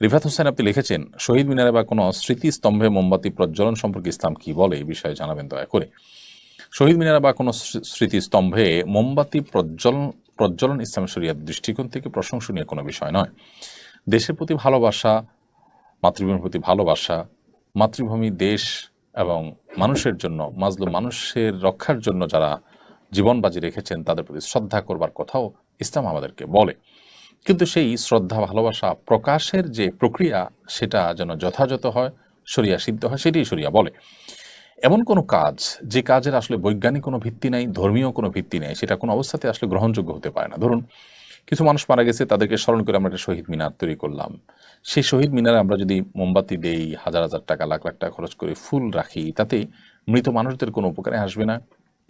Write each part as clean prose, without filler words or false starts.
রিফাত হোসেন আপনি লিখেছেন, শহীদ মিনারে বা কোনো স্মৃতিস্তম্ভে মোমবাতি প্রজ্বলন সম্পর্কে ইসলাম কি বলে, এই বিষয়ে জানাবেন দয়া করে। শহীদ মিনারে বা কোনো স্মৃতিস্তম্ভে মোমবাতি প্রজ্বলন ইসলাম শরিয়াত দৃষ্টিকোণ থেকে প্রশংসনীয় কোনো বিষয় নয়। দেশের প্রতি ভালোবাসা, মাতৃভূমির প্রতি ভালোবাসা, মাতৃভূমি, দেশ এবং মানুষের জন্য, মাজলুম মানুষের রক্ষার জন্য যারা জীবন বাজি রেখেছেন তাদের প্রতি শ্রদ্ধা করবার কথাও ইসলাম আমাদেরকে বলে। কিন্তু সেই শ্রদ্ধা ভালোবাসা প্রকাশের যে প্রক্রিয়া সেটা যেন যথাযথ হয়, শরিয়া সিদ্ধ হয়, সেটাই শরিয়া বলে। এমন কোনো কাজ যে কাজের আসলে বৈজ্ঞানিক কোনো ভিত্তি নাই, ধর্মীয় কোনো ভিত্তি নেই, সেটা কোনো অবস্থাতে আসলে গ্রহণযোগ্য হতে পারে না। ধরুন কিছু মানুষ মারা গেছে, তাদেরকে স্মরণ করে আমরা একটা শহীদ মিনার তৈরি করলাম। সেই শহীদ মিনারে আমরা যদি মোমবাতি দেই, হাজার হাজার টাকা, লাখ লাখ টাকা খরচ করে ফুল রাখি, তাতে মৃত মানুষদের কোনো উপকারে আসবে না।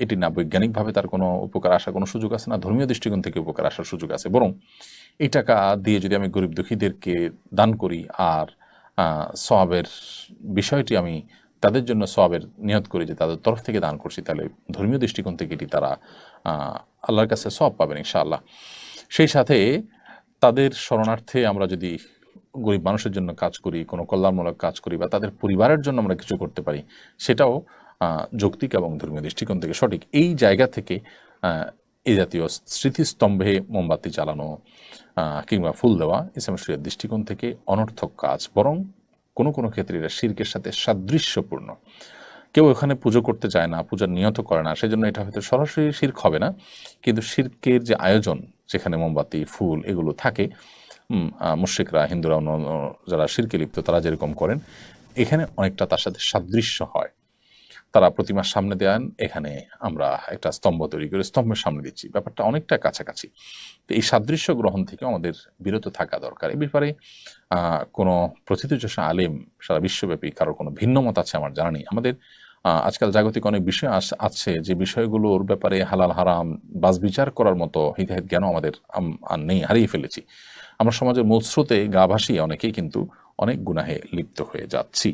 এটি না বৈজ্ঞানিকভাবে তার কোনো উপকার আসার কোনো সুযোগ আছে, না ধর্মীয় দৃষ্টিকোণ থেকে উপকার আসার সুযোগ আছে। বরং এই টাকা দিয়ে যদি আমি গরিব দুঃখীদেরকে দান করি আর সওয়াবের বিষয়টি আমি তাদের জন্য সওয়াবের নিয়ত করি যে তাদের তরফ থেকে দান করছি, তাহলে ধর্মীয় দৃষ্টিকোণ থেকে এটি তারা আল্লাহর কাছে সওয়াব পাবেন ইনশাআল্লাহ। সেই সাথে তাদের শরণার্থে আমরা যদি গরিব মানুষের জন্য কাজ করি, কোনো কল্যাণমূলক কাজ করি বা তাদের পরিবারের জন্য আমরা কিছু করতে পারি, সেটাও যৌক্তিক এবং ধর্মীয় দৃষ্টিকোণ থেকে সঠিক। এই জায়গা থেকে এই জাতীয় স্মৃতিস্তম্ভে মোমবাতি জ্বালানো কিংবা ফুল দেওয়া ইসলাম শরিয়ার দৃষ্টিকোণ থেকে অনর্থক কাজ, বরং কোনো কোনো ক্ষেত্রে এটা শিরকের সাথে সাদৃশ্যপূর্ণ। কেউ এখানে পুজো করতে চায় না, পূজার নিয়ত করে না, সেজন্য এটা হয়তো সরাসরি শিরক হবে না, কিন্তু শিরকের যে আয়োজন, যেখানে মোমবাতি, ফুল এগুলো থাকে, মুশরিকরা, হিন্দুরা, অন্য যারা শিরকে লিপ্ত তারা যেরকম করেন, এখানে অনেকটা তার সাথে সাদৃশ্য হয়। তারা প্রতিমার সামনে দেন, এখানে আমরা একটা স্তম্ভ তৈরি করে স্তম্ভের সামনে দিচ্ছি, ব্যাপারটা অনেকটা কাছাকাছি। তো এই সাদৃশ্য গ্রহণ থেকে আমাদের বিরত থাকা দরকার। এই ব্যাপারে কোনো প্রথিতযশা আলেম সারা বিশ্বব্যাপী কারোর কোনো ভিন্ন মত আছে আমার জানা নেই। আমাদের আজকাল জাগতিক অনেক বিষয় আছে যে বিষয়গুলোর ব্যাপারে হালাল হারাম বাজ বিচার করার মতো হিতাহিত জ্ঞানও আমাদের আর নেই, হারিয়ে ফেলেছি। আমরা সমাজের মূল স্রোতে গা ভাসিয়ে অনেকেই কিন্তু অনেক গুনাহে লিপ্ত হয়ে যাচ্ছি।